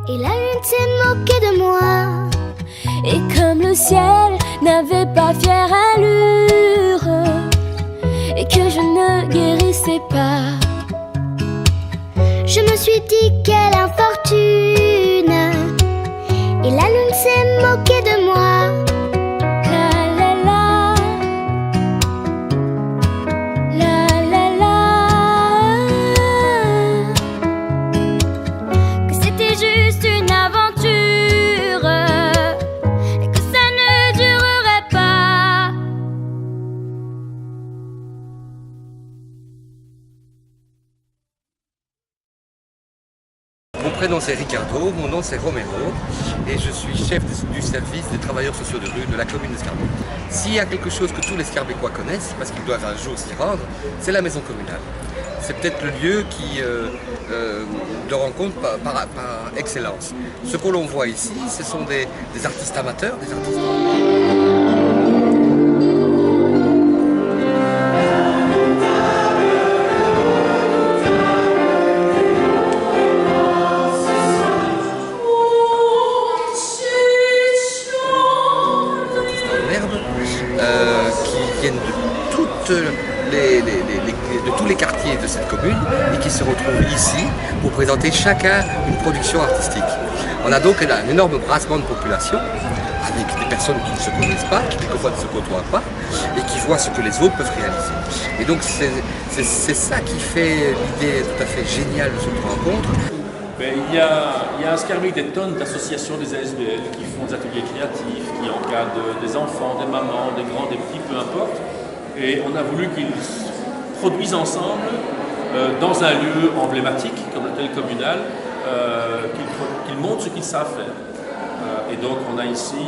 Et la lune s'est moquée de moi. Et comme le ciel n'avait pas fière allure, et que je ne guérissais pas, je me suis dit quelle infortune. Et la lune s'est moquée de moi. La la la, la la la, que c'était juste une aventure et que ça ne durerait pas. Mon prénom c'est Ricardo, mon nom c'est Romero et je suis chef du service des travailleurs sociaux de rue de la commune de Scarbeck. S'il y a quelque chose que tous les Scarbeckois connaissent, parce qu'ils doivent un jour s'y rendre, c'est la maison communale. C'est peut-être le lieu qui de rencontre par excellence. Ce que l'on voit ici, ce sont des artistes amateurs, des artistes... qui viennent de tous les quartiers de cette commune et qui se retrouvent ici pour présenter chacun une production artistique. On a donc un énorme brassement de population avec des personnes qui ne se connaissent pas, qui quelquefois ne se côtoient pas et qui voient ce que les autres peuvent réaliser. Et donc c'est ça qui fait l'idée tout à fait géniale de cette rencontre. Mais il y a à Scarbeck des tonnes d'associations des ASBL qui font des ateliers créatifs, qui encadrent des enfants, des mamans, des grands, des petits, peu importe. Et on a voulu qu'ils produisent ensemble dans un lieu emblématique comme l'hôtel communal, qu'ils montrent ce qu'ils savent faire. Et donc on a ici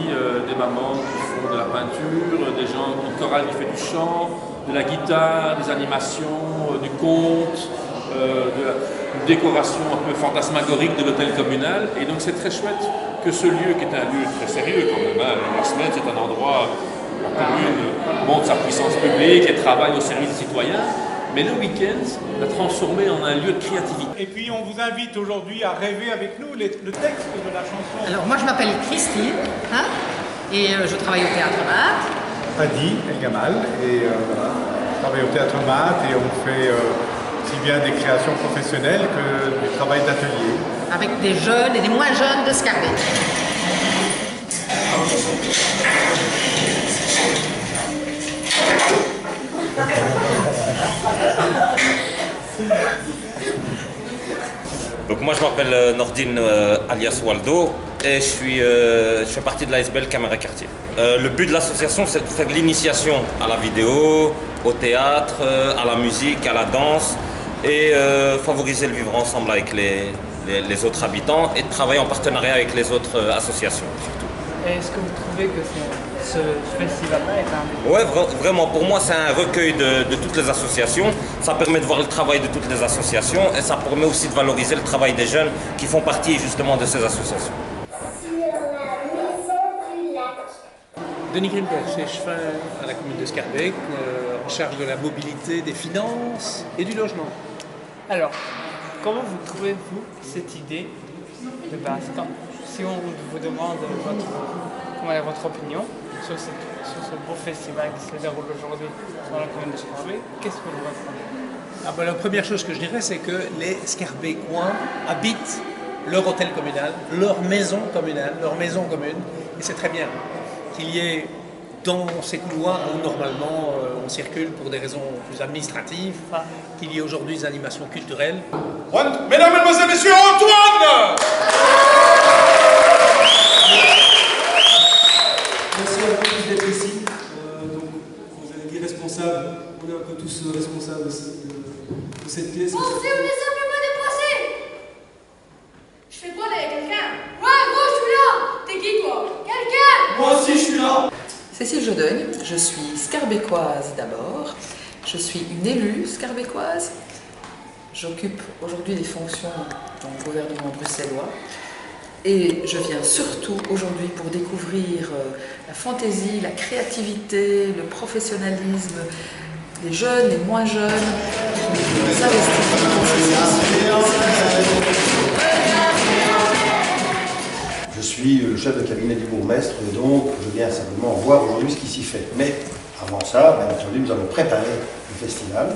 des mamans qui font de la peinture, des gens, une chorale qui fait du chant, de la guitare, des animations, du conte, une décoration un peu fantasmagorique de l'hôtel communal. Et donc c'est très chouette que ce lieu, qui est un lieu très sérieux quand même, la semaine c'est un endroit où la commune montre sa puissance publique et travaille au service des citoyens, mais le week-end l'a transformé en un lieu de créativité. Et puis on vous invite aujourd'hui à rêver avec nous le texte de la chanson. Alors moi je m'appelle Christine, et je travaille au Théâtre Mat. Adi El Gamal, et voilà, je travaille au Théâtre Mat et on fait aussi bien des créations professionnelles que du travail d'atelier. Avec des jeunes et des moins jeunes de Scarbeck. Donc moi je m'appelle Nordine alias Waldo et je fais partie de l'ASBL Caméra Quartier. Le but de l'association c'est de faire de l'initiation à la vidéo, au théâtre, à la musique, à la danse et favoriser le vivre ensemble avec les autres habitants et de travailler en partenariat avec les autres associations surtout. Est-ce que vous trouvez que ce festival-là est un... Oui, vraiment, pour moi c'est un recueil de toutes les associations. Ça permet de voir le travail de toutes les associations et ça permet aussi de valoriser le travail des jeunes qui font partie justement de ces associations. Denis Grimberg, chef à la commune de Scarbeck, en charge de la mobilité, des finances et du logement. Alors, comment vous trouvez-vous cette idée de base? Si on vous demande votre opinion sur ce beau festival qui se déroule aujourd'hui dans la commune de Scarbeck, qu'est-ce que vous répondez? La première chose que je dirais, c'est que les Scarbeckois habitent leur hôtel communal, leur maison communale, leur maison commune, et c'est très bien qu'il y ait dans ces couloirs où normalement on circule pour des raisons plus administratives, qu'il y ait aujourd'hui des animations culturelles. Mesdames, Mesdemoiselles, Messieurs, Antoine! Merci à vous tous d'être ici. Donc, vous avez dit responsables, on est un peu tous responsables aussi de cette pièce. Oh, si vous les appelez pas déplacés! Je fais quoi là, y'a quelqu'un? Ouais, gros, je suis là! T'es qui, toi? Quelqu'un? Moi aussi, je suis là! Cécile Jodogne, je suis scarbeckoise d'abord. Je suis une élue scarbeckoise. J'occupe aujourd'hui des fonctions dans le gouvernement bruxellois. Et je viens surtout aujourd'hui pour découvrir la fantaisie, la créativité, le professionnalisme, les jeunes, les moins jeunes, qui s'investissent dans ces associations. suis le chef de cabinet du bourgmestre, et donc je viens simplement voir aujourd'hui ce qui s'y fait. Mais avant ça, bien entendu, nous avons préparé le festival.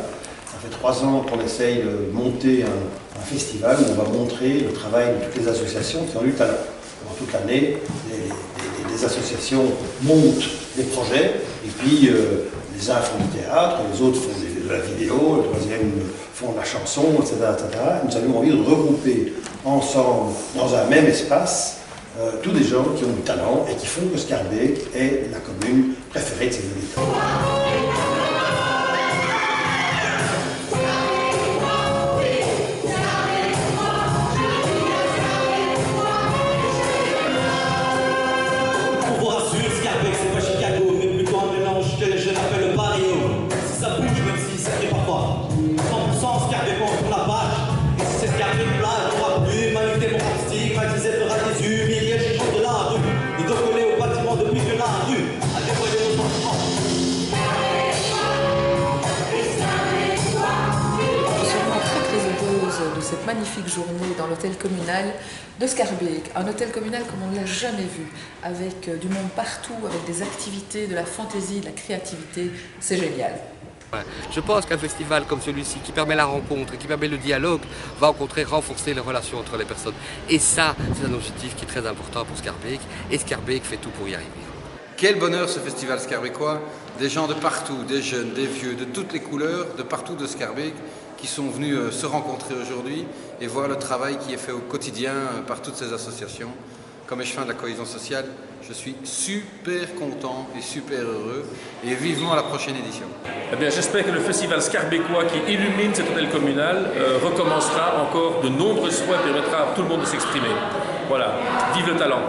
Ça fait 3 ans qu'on essaye de monter un festival où on va montrer le travail de toutes les associations qui ont du talent. Pendant toute l'année, les associations montent des projets, et puis les uns font du théâtre, les autres font de la vidéo, le troisième font de la chanson, etc., etc. Nous avions envie de regrouper ensemble, dans un même espace, tous des gens qui ont du talent et qui font que Schaerbeek est la commune préférée de ses habitants. De cette magnifique journée dans l'hôtel communal de Schaerbeek, un hôtel communal comme on ne l'a jamais vu, avec du monde partout, avec des activités, de la fantaisie, de la créativité, c'est génial. Je pense qu'un festival comme celui-ci, qui permet la rencontre, qui permet le dialogue, va au contraire renforcer les relations entre les personnes. Et ça, c'est un objectif qui est très important pour Schaerbeek, et Schaerbeek fait tout pour y arriver. Quel bonheur ce festival schaerbécois, des gens de partout, des jeunes, des vieux, de toutes les couleurs, de partout de Schaerbeek, qui sont venus se rencontrer aujourd'hui et voir le travail qui est fait au quotidien par toutes ces associations. Comme échevin de la cohésion sociale, je suis super content et super heureux et vivement la prochaine édition. Eh bien, j'espère que le festival schaerbécois qui illumine cet hôtel communal recommencera encore de nombreuses fois et permettra à tout le monde de s'exprimer. Voilà, vive le talent!